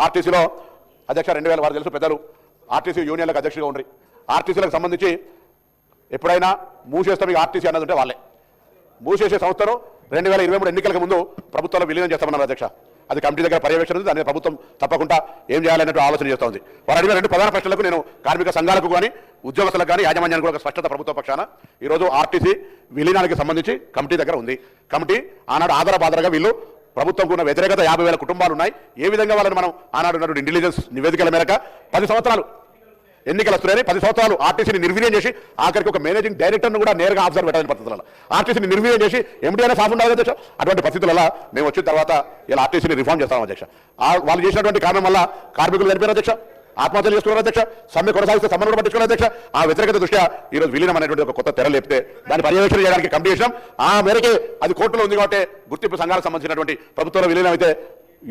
ఆర్టీసీలో అధ్యక్ష 2000 వారు తెలుసు పెద్దలు ఆర్టీసీ యూనియన్లకు అధ్యక్షుడిగా ఉండ్రి. ఆర్టీసీలకు సంబంధించి ఎప్పుడైనా మూసేస్తాం ఈ ఆర్టీసీ అన్నది ఉంటే వాళ్ళే మూసేసే సంస్థను 2023 ఎన్నికలకు ముందు ప్రభుత్వంలో విలీనం చేస్తామన్నారు అధ్యక్ష. అది కమిటీ దగ్గర పర్యవేక్షణ ఉంది. దాని ప్రభుత్వం తప్పకుండా ఏం చేయాలన్నట్టు ఆలోచన చేస్తూ ఉంది. వారు అడిగిన 2 ప్రధాన ప్రశ్నలకు నేను కార్మిక సంఘాలకు కానీ ఉద్యోగస్తులకు కానీ యాజమాన్యానికి కూడా స్పష్టత ప్రభుత్వ పక్షాన ఈరోజు ఆర్టీసీ విలీనానికి సంబంధించి కమిటీ దగ్గర ఉంది. కమిటీ ఆనాడు ఆధారబాధరగా వీళ్ళు ప్రభుత్వంకు ఉన్న వ్యతిరేకత 50,000 కుటుంబాలు ఉన్నాయి. ఏ విధంగా వాళ్ళని మనం ఆనాడు ఉన్నటువంటి ఇంటెలిజెన్స్ నివేదికల మేరకు 10 సంవత్సరాలు ఎన్నికలు వస్తున్నాయని 10 సంవత్సరాలు ఆర్టీసీని నిర్వీర్యం చేసి ఆఖరికి ఒక మేనేజింగ్ డైరెక్టర్ను కూడా నేరుగా ఆబ్జర్వ్ పెట్టాలని పద్ధతులలో ఆర్టీసీని నిర్వీర్యం చేసి ఎండీ అయినా సాఫ్ ఉండాలి అధ్యక్ష. అటువంటి పరిస్థితులలో మేము వచ్చిన తర్వాత ఇలా ఆర్టీసీని రిఫార్మ్ చేస్తాం అధ్యక్ష. వాళ్ళు చేసినటువంటి కారణం వల్ల కార్మికులు చనిపోయారు అధ్యక్ష, ఆత్మహత్యలు చేసుకున్నారు అధ్యక్ష, సమ్మె కొనసాగిస్తే సమ్మెను పట్టించుకున్నారు అధ్యక్ష. ఆ వ్యతిరేకత దృష్ట్యా ఈరోజు విలీనం అనేటువంటి ఒక కొత్త తెర లేపితే దాన్ని పర్యవేక్షణ చేయడానికి కమిటీ చేసినాం. ఆ మేరకే అది కోర్టులో ఉంది కాబట్టి గుర్తింపు సంఘాలకు సంబంధించినటువంటి ప్రభుత్వంలో విలీనం అయితే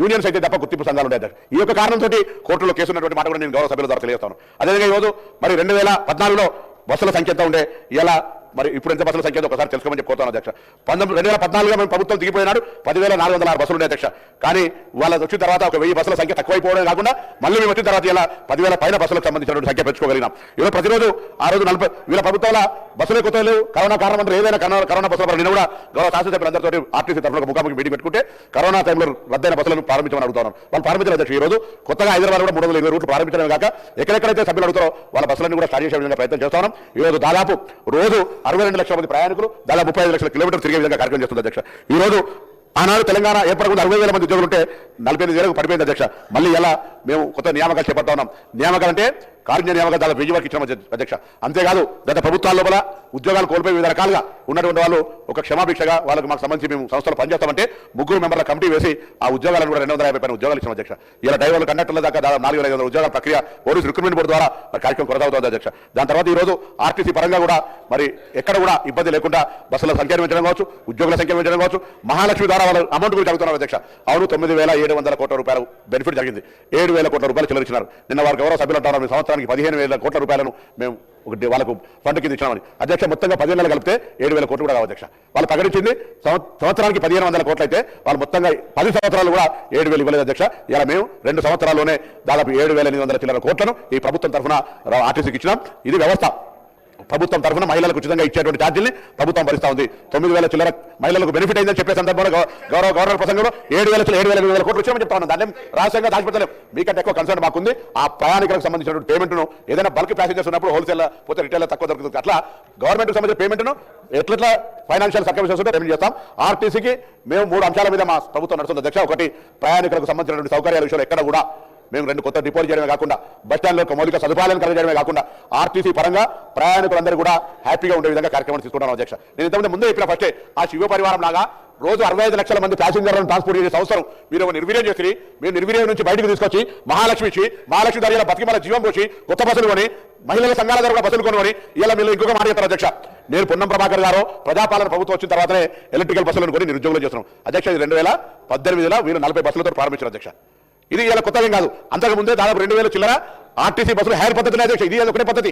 యూనియన్స్ అయితే తప్ప గుర్తింపు సంఘాలు ఉంటాయి. ఈ యొక్క కారణంతో కోర్టులో కేసు ఉన్నటువంటి మాట కూడా నేను గౌరవ సభ్యుల ద్వారా తెలియజేస్తాను. అదేవిధంగా ఈరోజు మరి 2014లో బస్సుల సంఖ్య ఎంత ఉండే, ఇలా మరి ఇప్పుడు ఎంత బస్సుల సంఖ్య ఒకసారి తెలుసుకోమని చెప్పుకోతాను అధ్యక్ష. 2014లో మేము ప్రభుత్వం దిగిపోయినాడు 10,406 బస్సులు ఉన్నాయి అధ్యక్ష. కానీ వాళ్ళ వచ్చిన తర్వాత ఒక 1000 బస్సుల సంఖ్య తక్కువైపోవడం కాకుండా మళ్ళీ మేము వచ్చిన తర్వాత ఇలా 10,000 పైన బస్సులకు సంబంధించినటువంటి సంఖ్య పెంచుకోగలిగినాం. ఈరోజు ప్రతిరోజు ఆ రోజు 40 వీళ్ళ ప్రభుత్వాల బస్సులే కొత్త లేవు. కరోనా కారణం అంటే ఏదైనా కరోనా బస్సుల నిన్న కూడా గౌరవ శాసనసభ్యులందరితో ఆర్టీసీ తరఫున ముఖాముఖి మీటింగ్ పెట్టుకుంటే కరోనా టైంలో రద్దయిన బస్సులను ప్రారంభించమని అడుగుతున్నాను. వాళ్ళు ప్రారంభించారు అధ్యక్ష. ఈ రోజు కొత్తగా హైదరాబాద్ కూడా 320 రూట్లు ప్రారంభించడమే కాక ఎక్కడెక్కడైతే సభ్యులు అడుగుతారో వాళ్ళ బస్సులను కూడా స్టార్ట్ చేసే విధంగా ప్రయత్నం చేస్తున్నాం. ఈ రోజు దాదాపు రోజు 62 లక్షల మంది ప్రయాణికులు దాదాపు 35 లక్షల కిలోమీటర్లు తిరిగే విధంగా కార్యక్రమం చేస్తుంది అధ్యక్ష. ఈ రోజు ఆనాడు తెలంగాణ ఏర్పడకుండా 60,000 మంది ఉద్యోగులు ఉంటే 45,000 పడిపోయింది అధ్యక్ష. మళ్ళీ ఎలా మేము కొత్త నియామకాలు చేపడతా ఉన్నాం. నియామకాలు అంటే కార్మిక నియామకాలు దాదాపు 1000 వరకు ఇచ్చిన అధ్యక్ష. అంతేకాదు గత ప్రభుత్వాల లోపల ఉద్యోగాలు కోల్పోయి వివిధ రకాలుగా ఉన్నటువంటి వాళ్ళు ఒక క్షమాభిక్షగా వాళ్ళకి మాకు సంబంధించి మేము సంస్థలు పనిచేస్తామంటే 3 మెంబర్ల కమిటీ వేసి ఆ ఉద్యోగాలను కూడా 250 పైన ఉద్యోగాలు ఇచ్చిన అధ్యక్ష. ఇలా డ్రైవర్లు కండక్టర్ల దాకా దాదాపు 4,500 ఉద్యోగాల ప్రక్రియ పోలీసు రిక్రూట్మెంట్ బోర్డు ద్వారా కార్యక్రమం కొనసాగుతుంది అధ్యక్ష. దాని తర్వాత ఈ రోజు ఆర్టీసీ పరంగా కూడా మరి ఎక్కడ కూడా ఇబ్బంది లేకుండా బస్సుల సంఖ్య పెంచడం కావచ్చు, ఉద్యోగుల సంఖ్య పెంచడం కావచ్చు, మహాలక్ష్మి ద్వారా వాళ్ళ అమౌంట్ గురించి అడుగుతున్నారు అధ్యక్ష. అవును 9,700 కోట్ల రూపాయలు బెనిఫిట్ జరిగింది. 7,000 కోట్ల రూపాయలు చిల్లరిచ్చినారు. నిన్న వారు గౌరవ సభ్యులు అంటారు సంవత్సరానికి 15,000 కోట్ల రూపాయలను మేము ఒకటి వాళ్ళకు ఫండ్ కింద ఇచ్చినామని అధ్యక్ష. మొత్తంగా 10 నెలలు కలిపితే 7,000 కోట్లు కూడా కావు అధ్యక్ష. వాళ్ళు ప్రకటించింది సంవత్సరానికి 1,500 కోట్లు అయితే వాళ్ళు మొత్తంగా 10 సంవత్సరాలు కూడా 7,000 ఇవ్వలేదు అధ్యక్ష. ఇలా మేము 2 సంవత్సరాల్లోనే దాదాపు 7,800 చిల్లర కోట్లను ఈ ప్రభుత్వం తరఫున ఆర్టీసీకి ఇచ్చినాం. ఇది వ్యవస్థ. ప్రభుత్వం తరఫున మహిళలకు ఉచితంగా ఇచ్చేటువంటి ఛార్జీల్ని ప్రభుత్వం భరిస్తా ఉంది. 9,000 చిల్లర మహిళలకు బెనిఫిట్ అయిందని చెప్పే సందర్భంలో గవర్నర్ ప్రసంగంలో 7,800 కోట్లు వచ్చామని చెప్తా ఉన్నాం. దాన్ని రహస్యంగా దాచిపెట్టలేం. మీకంటే ఎక్కువ కన్సర్న్ మాకుంది. ఆ ప్రయాణికులకు సంబంధించినటువంటి పేమెంట్ను ఏదైనా బల్క్ ప్యాసింజర్స్ ఉన్నప్పుడు హోల్సేల్ పోతే రిటైల్ తక్కువ దొరుకుతుంది. అట్లా గవర్నమెంట్కి సంబంధించిన పేమెంట్ను ఎట్లా ఫైనాన్షియల్ సర్కమ్స్టెన్సెస్ ఉంటే పేమెంట్ చేస్తాం. ఆర్టీసీకి మేము 3 అంశాల మీద మా ప్రభుత్వం నడుస్తుంది అధ్యక్ష. ఒకటి, ప్రయాణికులకు సంబంధించినటువంటి సౌకర్యాల విషయంలో ఎక్కడ కూడా మేము 2 కొత్త డిపోలు చేయడమే కాకుండా బస్ స్టాండ్లో మౌలిక సదుపాయాలను కలిగజేయడమే కాకుండా ఆర్టీసీ పరంగా ప్రయాణికులందరూ కూడా హ్యాపీగా ఉండే విధంగా కార్యక్రమాలు తీసుకుంటున్నాం అధ్యక్ష. నేను ఇంతకుముందు ముందే చెప్పిన ఫస్టే ఆ శివ పరివారం లాగా రోజు 65 లక్షల మంది ప్యాసింజర్లను ట్రాన్స్పోర్ట్ చేసే సంస్థను మీరు నిర్వీర్యం చేసి మేము నిర్వీర్యం నుంచి బయటకు తీసుకొచ్చి మహాలక్ష్మి ధర బతికిమల జీవం పోసి కొత్త బస్సులు కొని మహిళల సంఘాల ద్వారా కూడా బస్సులు కొనుగొని ఇలా మీరు ఇంకొక మాట చెప్తారు అధ్యక్ష. నేను పొన్నం ప్రభాకర్ గారు ప్రజాపాలన ప్రభుత్వం వచ్చిన తర్వాతనే ఎలక్ట్రికల్ బస్సులను కొని నిరుద్యోగులు చేస్తున్నాం అధ్యక్ష. ఇది 2018లో వీళ్ళు 40 బస్సులతో ప్రారంభించారు అధ్యక్ష. ఇది ఇలా కొత్తగా కాదు. అంతకు ముందే దాదాపు 2,000 చిల్లర ఆర్టీసీ బస్సులు హైర్ పద్ధతి అధ్యక్ష. ఇది ఒకటే పద్ధతి.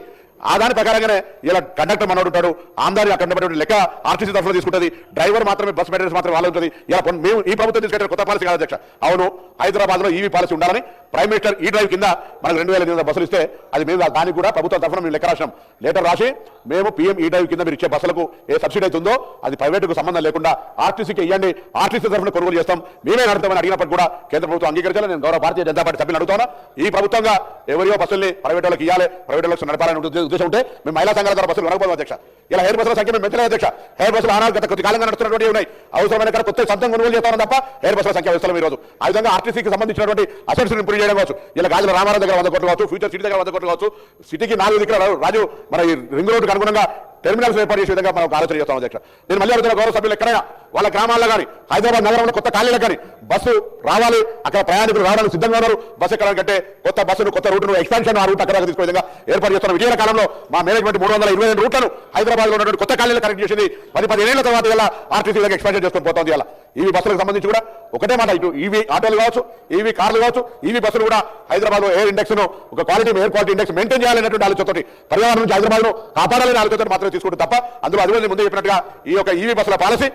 ఆ దాని ప్రకారంగానే ఇలా కండక్టర్ మనోడు ఉంటాడు, ఆందాన్ని అక్కడ లెక్క ఆర్టీసీ తరఫున తీసుకుంటుంది. డ్రైవర్ మాత్రమే బస్ మెయింటెనెన్స్ మాత్రమే వాళ్ళు ఉంటుంది. ఇలా మేము ఈ ప్రభుత్వం తీసుకుంటే కొత్త పాలసీ కాదు అధ్యక్ష. అవును హైదరాబాద్లో ఈవీ పాలసీ ఉండాలని ప్రైమ్ మినిస్టర్ ఈ డ్రైవ్ కింద మనకు 2,800 బస్సులు ఇస్తే అది మేము దానికి కూడా ప్రభుత్వం తరఫున మేము లెక్క రాసినాం. లెటర్ రాసి మేము పీఎం ఈ డ్రైవ్ కింద మీరు ఇచ్చే బస్సులకు ఏ సబ్సిడీ అవుతుందో అది ప్రైవేటుకు సంబంధం లేకుండా ఆర్టీసీకి ఇవ్వండి, ఆర్టీసీ తరఫున కొనుగోలు చేస్తాం, మేమే నడుతామని అడిగినప్పుడు కూడా కేంద్ర ప్రభుత్వం అంగీకరించాలని నేను గౌరవ భారతీయ జనతా పార్టీ సభ్యులు అడుగుతాను. ఈ ప్రభుత్వంగా ఎవరియో బస్సుల్ని ప్రైవేట్ వాళ్ళకి ఇవ్వాలి, ప్రైవేట్ వాళ్ళకి నడపాలని ఉద్దేశం ఉంటే మేము మహిళా సంఘాల ద్వారా బస్సులు నడపదు అధ్యక్ష. ఇలా హెయిర్ బస్సుల సంఖ్య మేము పెంచలేదు అధ్యక్ష. హెయిర్ బస్సులు ఆనాడు గత కొద్ది కాలంగా నడుస్తున్నటువంటి ఉన్నాయి. అవసరమైన కొత్త సొంతం కొనుగోలు చేస్తాం తప్ప హెయిర్ బస్సుల సంఖ్య వేస్తాం ఈ రోజు. ఆ విధంగా ఆర్టీసీకి సంబంధించినటువంటి అసెట్స్ ఇంప్రూవ్ చేయడం కావచ్చు, ఇలా గాజుల రామారావు దగ్గర 100 కోట్లు కావచ్చు, ఫ్యూచర్ సిటీ దగ్గర 100 కోట్లు కావచ్చు, సిటీకి 4 దిక్కుల రాజు మన రింగ్ రోడ్డుకు అనుగుణంగా టెర్మినల్స్ ఏర్పాటు చేసే విధంగా మనం ఆలోచన చేస్తాం అధ్యక్ష. నేను మళ్ళీ అడుగుతున్న గౌరవ సభ్యులు ఎక్కడైనా వాళ్ళ గ్రామాల్లో కానీ హైదరాబాద్ నగరంలో కొత్త కాలనీలకు కానీ బస్సు రావాలి, అక్కడ ప్రయాణికులు రావడానికి సిద్ధంగా ఉన్నారు. బస్సు ఎక్కడానికంటే కొత్త బస్సును కొత్త రూట్ను ఎక్స్పాన్షన్ ఆ రూట్ అక్కడ తీసుకునే విధంగా ఏర్పాటు చేస్తున్న విజయాల కాలంలో మా మేనేజ్మెంట్ 322 రూట్లను హైదరాబాద్లో ఉన్నటువంటి కొత్త కాలనీలు కనెక్ట్ చేసింది. 10-15 ఏళ్ల తర్వాత ఇలా ఆర్టీసీ విధంగా ఎక్స్పాన్షన్ చేసుకొని పోతుంది. ఇలా ఈవీ బస్సులకు సంబంధించి కూడా ఒకటే మాట, ఇటు ఈవీ ఆటోలు కావచ్చు, ఈవీ కార్లు కావచ్చు, ఈవీ బస్సులు కూడా హైదరాబాద్ ఎయిర్ ఇండెక్స్ ను ఒక ఎయిర్ క్వాలిటీ ఇండెక్స్ మెయింటైన్ చేయాలనేటువంటి ఆలోచనతో పర్యావరణం నుంచి హైదరాబాద్ ను కాపాడాలని ఆలోచన మాత్రమే తీసుకుంటుంది తప్ప అందులో అదే ముందు చెప్పినట్టుగా ఈ యొక్క ఈవీ బస్సుల పాలసీ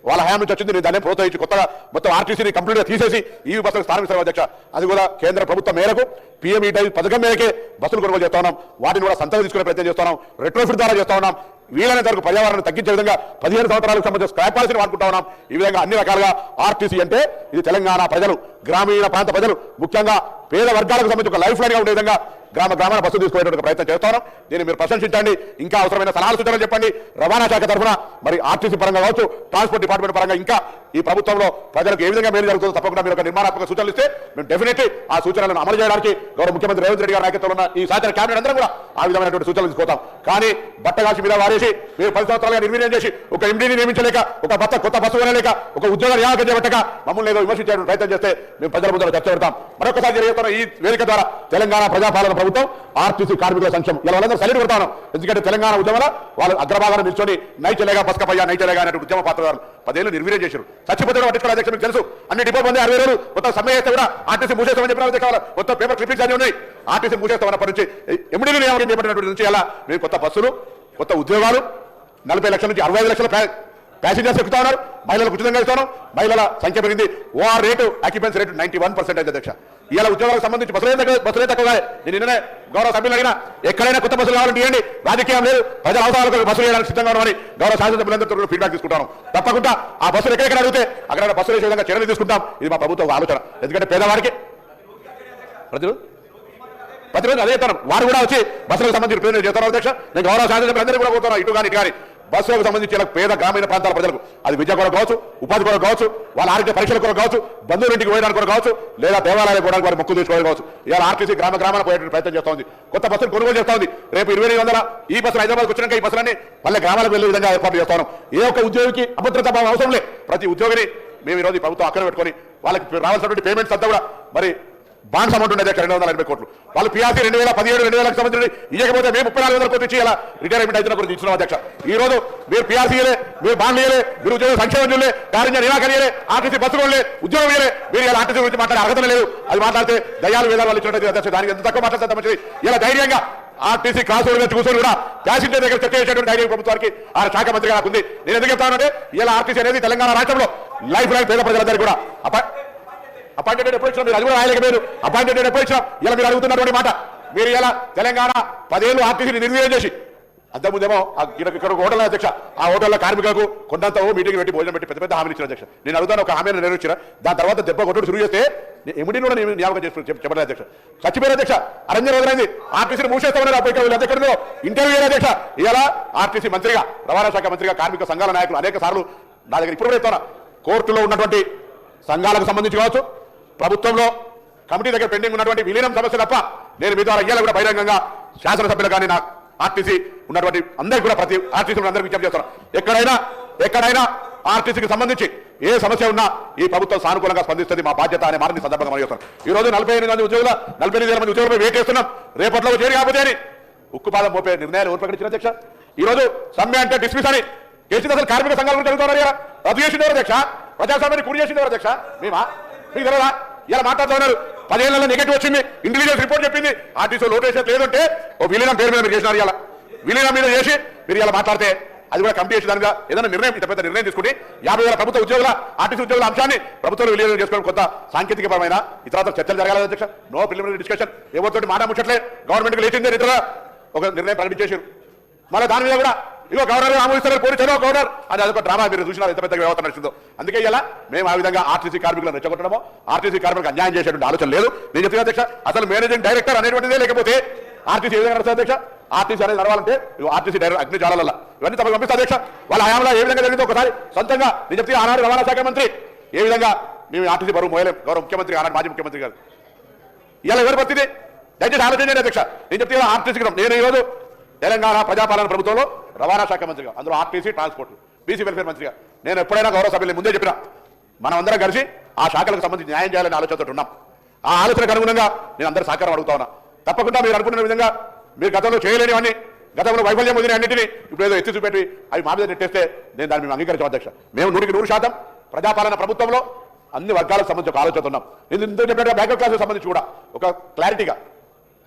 వాళ్ళ హయాం నుంచి వచ్చింది. నేను దాన్ని ప్రోత్సహించి కొత్తగా మొత్తం ఆర్టీసీని కంప్లీట్గా తీసేసి ఈవీ బస్సులకు స్థానం అధ్యక్ష. అది కూడా కేంద్ర ప్రభుత్వం మేరకు PME పథకం మేరకే బస్సులు కొనుగోలు చేస్తా ఉన్నాం. వాటిని కూడా సంతకం తీసుకునే ప్రయత్నం చేస్తా ఉన్నాం. రెట్రోఫిట్ ద్వారా చేస్తా ఉన్నాం. వీలైనంత వరకు పర్యావరణాన్ని తగ్గించే విధంగా 15 సంవత్సరాలకు సంబంధించిన స్క్రాప్ పాలసీని వాడుకుంటా ఉన్నాం. ఈ విధంగా అన్ని రకాలుగా ఆర్టీసీ అంటే ఇది తెలంగాణ ప్రజలు, గ్రామీణ ప్రాంత ప్రజలు, ముఖ్యంగా పేద వర్గాలకు సంబంధించి ఒక లైఫ్ లైన్ గా ఉండే విధంగా గ్రామాల బస్సు తీసుకునేటువంటి ప్రయత్నం చేస్తాను. దీన్ని మీరు ప్రశంసించండి. ఇంకా అవసరమైన సలహాలు సూచనలు చెప్పండి. రవాణా శాఖ తరఫున మరి ఆర్టీసీ పరంగా కావచ్చు, ట్రాన్స్పోర్ట్ డిపార్ట్మెంట్ పరంగా ఇంకా ఈ ప్రభుత్వంలో ప్రజలకు ఏ విధంగా మేలు జరుగుతుందో తప్పకుండా మీరు ఒక నిర్మాణాత్మక సూచనలు ఇస్తే మేము డెఫినెట్లీ ఆ సూచనలను అమలు చేయడానికి గౌరవ ముఖ్యమంత్రి రేవంత్ రెడ్డి గారి నాయకత్వంలో ఉన్న ఈ సాధారణ క్యాబినెట్ అందరూ కూడా ఆ విధమైనటువంటి సూచనలు తీసుకుంటాం. కానీ బట్టగాసి మీద వారేసి మీరు 10 సంవత్సరాలుగా నిర్వీర్యం చేసి ఒక ఎండీని నియమించలేక, ఒక కొత్త బస్సు కొనలేక, ఒక ఉద్యోగ నియామకం చేపట్టక మమ్మల్ని ఏదో విమర్శించే ప్రయత్నం చేస్తే మేము ప్రజల ముందు చర్చ పెడతాం. మరొకసారి జరుగుతున్న ఈ వేదిక ద్వారా తెలంగాణ ప్రజాపాలన ప్రభుత్వం ఆర్టీసీ కార్మికుల సంక్షేమం ఇలా వాళ్ళందరూ సైలెంట్ పెడతాను. ఎందుకంటే తెలంగాణ ఉద్యమంలో వాళ్ళు అగ్రభాగాన్ని నిల్చొని నైచలేగా బస్కపయ్యా నైచలేగా అనే ఉద్యమ పాత్రదారులు 10 ఏళ్ళు నిర్వీర్యం చేశారు. చచ్చిపోతే పట్టించుకోవాలి అధ్యక్ష. మీకు తెలుసు అన్ని డిపో బంది 60 రోజులు మొత్తం సమ్మె చేస్తే కూడా ఆర్టీసీ మూసేస్తామని చెప్పిన అధ్యక్ష. మొత్తం పేపర్ క్లిప్పింగ్స్ అన్ని ఉన్నాయి. ఆర్టీసీ మూసేస్తామన్నప్పటి నుంచి ఎండీలు నియామకం చేపట్టినటువంటి నుంచి అలా మేము కొత్త బస్సులు, కొత్త ఉద్యోగాలు, 40 లక్షల నుంచి 65 లక్షల ప్యాసింజర్స్ ఎక్కుతా ఉన్నారు. మహిళలకు ఉచితంగా ఇస్తాను. మహిళల సంఖ్య పెరిగింది. ఓఆర్ రేటు, ఆక్యుపెన్సీ రేటు 91% అయింది అధ్యక్ష. ఇలా ఉద్యోగాలకు సంబంధించి బస్సులే తక్కువ. నేను నిన్ననే గౌరవ సభ్యులు అడిగినా ఎక్కడైనా కొత్త బస్సులు కావాలంటే ఇవ్వండి, రాజకీయం లేదు, ప్రజల అవసరాలకు బస్సులు వేయడానికి సిద్ధంగా ఉన్నామని గౌరవ శాసనసభ్యులందరితో ఫీడ్బ్యాక్ తీసుకుంటాను. తప్పకుండా ఆ బస్సులు ఎక్కడెక్కడ అడిగితే అక్కడ బస్సులు వేసే విధంగా చర్యలు తీసుకుంటాం. ఇది మా ప్రభుత్వ ఆలోచన. ఎందుకంటే పేదవారికి ప్రతిరోజు అదే చెప్తాను. వారు కూడా వచ్చి బస్సులకు సంబంధించి ప్రయోజనం చేస్తారు అధ్యక్ష. నేను గౌరవ శాసనసభ్యులందరూ కూడా కోరుతున్నాను, ఇటు కానీ బస్సులకు సంబంధించి పేద గ్రామీణ ప్రాంతాల ప్రజలకు అది విద్య కొరకు కావచ్చు, ఉపాధి కొరకు కావచ్చు, వాళ్ళ ఆరోగ్య పరీక్షల కొరకు కావచ్చు, బంధువులింటికి పోయడానికి కొరకు కావచ్చు, లేదా దేవాలయాలకు పోవడానికి వారు మొక్కులు తీసుకోవడం కావచ్చు. ఇలా ఆర్టీసీ గ్రామాలకు పోయేటువంటి ప్రయత్నం చేస్తూ ఉంది. కొత్త బస్సులు కొనుగోలు చేస్తూ ఉంది. రేపు 2400 ఈ బస్సులు హైదరాబాద్కి వచ్చినాక ఈ బస్సులన్నీ మళ్ళీ గ్రామాలకు వెళ్ళే విధంగా ఏర్పాటు చేస్తాను. ఏ ఒక్క ఉద్యోగికి అభద్రతా భావం అవసరం లేదు. ప్రతి ఉద్యోగిని మేము ఈరోజు ప్రభుత్వం అక్కడ పెట్టుకొని వాళ్ళకి రావాల్సినటువంటి పేమెంట్స్ అంతా కూడా మరి బాండ్స్ అమౌంట్ ఉండేది 280 కోట్లు. వాళ్ళు పిఆర్సీ 2017, 2000 సంబంధించి ఇవ్వకపోతే మేము 34,000 కోట్లు ఇచ్చి ఇలా రిటైర్మెంట్ అయిన గురించి ఇచ్చిన అధ్యక్ష. ఈ రోజు మీరు పిఆర్సీ ఇయలే, మీరు బాండ్లు ఇయలే, మీరు ఉద్యోగ సంక్షేమం చేయలే, కార్య నిరాకరణ చేయలే, ఆర్టీసీ బస్సులు కొనలే, ఉద్యోగం ఇయలే. మీరు ఇలా ఆర్టీసీ గురించి మాట్లాడే అర్హత లేదు. అది మాట్లాడితే దయాలు వేదాలు వాళ్ళు ఇచ్చినట్టు అధ్యక్ష. దానికి ఎంత తక్కువ మాట్లాడితే మంచిది. ఇలా ధైర్యంగా ఆర్టీసీ క్లాస్ కూర్చొని కూడా ప్యాసింజర్ దగ్గర చర్చ చేసేటువంటి ధైర్యం ప్రభుత్వానికి ఆ శాఖ మంత్రిగా నాకు ఉంది. నేను ఎందుకు చెప్తానంటే ఇలా ఆర్టీసీ అనేది తెలంగాణ రాష్ట్రంలో లైఫ్ లైన్ పేద ప్రజలందరికీ కూడా అపాయింటెడ్ ఎప్పుడు ఇచ్చినా మీరు అది కూడా రాయలేకపోయారు. అపాయింటెడ్ ఎప్పుడు ఇచ్చినా ఇలా మీరు అడుగుతున్నటువంటి మాట. మీరు ఇలా తెలంగాణ 10 ఏళ్ళు ఆర్టీసీని నిర్వీర్యం చేసి అంతకుముందేమో ఇక్కడ హోటల్ అధ్యక్ష, ఆ హోటల్లో కార్మికులకు కొండంత మీటింగ్ పెట్టి భోజనం పెట్టి పెద్ద హామీలు ఇచ్చిన అధ్యక్ష. నేను అడుగుతాను, ఒక హామీని నెరవేర్చిన దాని తర్వాత దెబ్బ కొట్టుడు శురు చేస్తే ఎమిడీ కూడా నేను నియామకం చేసి చెప్పలేదు అధ్యక్ష. చచ్చిపోయిన అధ్యక్ష. అరంజన రోజులైంది ఆర్టీసీని మూసేస్తామని అప్పటికే ఇంటర్వ్యూ అధ్యక్ష. ఇలా ఆర్టీసీ మంత్రిగా, రవాణా శాఖ మంత్రిగా కార్మిక సంఘాల నాయకులు అనేక సార్లు నా దగ్గర ఇప్పుడు చెప్తాను, కోర్టులో ఉన్నటువంటి సంఘాలకు సంబంధించి కావచ్చు, ప్రభుత్వంలో కమిటీ దగ్గర పెండింగ్ ఉన్నటువంటి విలీనం సమస్య తప్ప నేను మీ ద్వారా ఇయ్యాలి కూడా బహిరంగంగా శాసనసభ్యులు కానీ నా ఆర్టీసీ ఉన్నటువంటి అందరికీ కూడా ప్రతి ఆర్టీసీ అందరికీ విజ్ఞప్తి చేస్తున్నాం. ఎక్కడైనా ఆర్టీసీకి సంబంధించి ఏ సమస్య ఉన్నా ఈ ప్రభుత్వం సానుకూలంగా స్పందిస్తుంది. మా బాధ్యత అనే మాటని సందర్భంగా మనం చేస్తున్నాం. ఈ రోజు 48 మంది ఉద్యోగులు, 48,000 మంది ఉద్యోగులపై వెయిట్ చేస్తున్నాం. రేపట్లో చేరి కాకపోతే అని ఉక్కుపాదం మోపే నిర్ణయాలు ఎవరు ప్రకటించిన అధ్యక్ష? ఈ రోజు సమ్మె అంటే డిస్మిస్ అని చేసింది అసలు కార్మిక సంఘాల గురించి అడుగుతున్నారు కదా. రద్దు చేసింది ఎవరు అధ్యక్ష? ప్రజాస్వామ్యాన్ని కూడి చేసింది ఎవరు అధ్యక్ష? మేమా? మీకు తెలియదా? ఇలా మాట్లాడుతున్నారు. 10 ఏళ్లలో నెగటివ్ వచ్చింది, ఇంటెలిజెన్స్ రిపోర్ట్ చెప్పింది ఆర్టీసీ లోటు వేసేది లేదంటే ఓ విలీనం పేరు మీద మీరు చేసినారు. ఇలా విలీనం మీద చేసి మీరు ఇలా మాట్లాడితే అది కూడా కమిటీ చేసి దానిగా ఏదైనా నిర్ణయం, ఇంత పెద్ద నిర్ణయం తీసుకుని 50,000 ప్రభుత్వ ఉద్యోగుల ఆర్టీసీ ఉద్యోగుల అంశాన్ని ప్రభుత్వం విలీనం చేసుకోవడం కొంత సాంకేతికపరమైన ఇతర చర్చలు జరగాలి అధ్యక్ష. No preliminary discussion. ఎవరితోటి మాట ముచ్చట్లే. గవర్నమెంట్కి లేచిందే ఇతర ఒక నిర్ణయం ప్రకటించేసారు. మళ్ళీ దాని మీద కూడా ఇగో గవర్నర్ ఆమోదిస్తారు, పోలీసులు గవర్నర్ అని అదొక డ్రామా. మీరు చూసినారు ఎంత పెద్ద వ్యవస్థ నడిచిందో. అందుకే ఇలా మేము ఆ విధంగా ఆర్టీసీ కార్మికులను రెచ్చగొట్టడమో, ఆర్టీసీ కార్మికులకు అన్యాయం చేసేటువంటి ఆలోచన లేదు. నేను చెప్తున్నా అధ్యక్ష, అసలు మేనేజింగ్ డైరెక్టర్ అనేటువంటిదే లేకపోతే ఆర్టీసీ ఏ విధంగా నడుస్తుంది అధ్యక్ష? ఆర్టీసీ అనేది నడవాలంటే ఆర్టీసీ డైరెక్టర్ అగ్ని జాలాల ఇవన్నీ తమకు పంపిస్తా అధ్యక్ష. వాళ్ళ హయాంలో ఏ విధంగా జరిగిందో ఒకసారి సొంతంగా నేను చెప్తే ఆనాడు రవాణా శాఖ మంత్రి ఏ విధంగా మేము ఆర్టీసీ బరువు మోయలేం. గౌరవ ముఖ్యమంత్రి ఆనాడు మాజీ ముఖ్యమంత్రి గారు ఇలా ఎవరు పరిస్థితి దయచేసి ఆలోచించండి అధ్యక్ష. నేను చెప్తే ఆర్టీసీ నేను ఈరోజు తెలంగాణ ప్రజాపాలన ప్రభుత్వంలో రవాణా శాఖ మంత్రిగా, అందులో ఆర్టీసీ, ట్రాన్స్పోర్ట్, బీసీ వెల్ఫేర్ మంత్రిగా నేను ఎప్పుడైనా గౌరవ సభ్యులు ముందే చెప్పినా మనం అందరం కలిసి ఆ శాఖలకు సంబంధించి న్యాయం చేయాలని ఆలోచనతో ఉన్నాం. ఆ ఆలోచనకు అనుగుణంగా నేను అందరూ సహకారం అడుగుతా ఉన్నా. తప్పకుండా మీరు అనుకున్న విధంగా మీరు గతంలో చేయలేనివన్నీ, గతంలో వైఫల్యం పొందిన అన్నింటినీ ఇప్పుడు ఏదో ఎత్తి చూపెట్టి అవి మా మీద నెట్టేస్తే నేను దాన్ని మేము అంగీకరించాం అధ్యక్ష. మేము 100% ప్రజాపాలన ప్రభుత్వంలో అన్ని వర్గాలకు సంబంధించి ఒక ఆలోచన ఉన్నాం. నేను ఇందుకు చెప్పినట్టు బ్యాక్వర్డ్ క్లాస్కి సంబంధించి కూడా ఒక క్లారిటీగా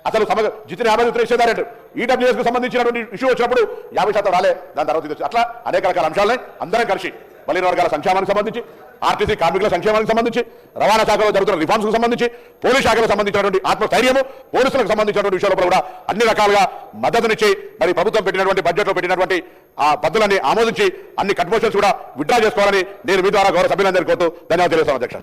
అసలు జితిని 50 ఇచ్చేదారంటే ఈడబ్ల్యూఎస్కి సంబంధించినటువంటి ఇష్యూ వచ్చినప్పుడు 50% రాలే, దాని తర్వాత అట్లా అనేక రకాల అంశాలని అందరం కలిసి బలహీన వర్గాల సంక్షేమానికి సంబంధించి, ఆర్టీసీ కార్మికుల సంక్షేమానికి సంబంధించి, రవాణా శాఖలో జరుగుతున్న రిఫార్మ్స్ కు సంబంధించి, పోలీస్ శాఖకు సంబంధించినటువంటి ఆత్మస్థైర్యము, పోలీసులకు సంబంధించినటువంటి విషయాల్లో కూడా అన్ని రకాలుగా మద్దతునిచ్చి మరి ప్రభుత్వం పెట్టినటువంటి బడ్జెట్ లో పెట్టినటువంటి ఆ పద్ధతులన్నీ ఆమోదించి అన్ని కట్ మోషన్స్ కూడా విత్డ్రా చేసుకోవాలని నేను మీ ద్వారా గౌరవ సభ్యులందరికీ కోరుతూ ధన్యవాదాలు తెలియజేస్తాను అధ్యక్ష.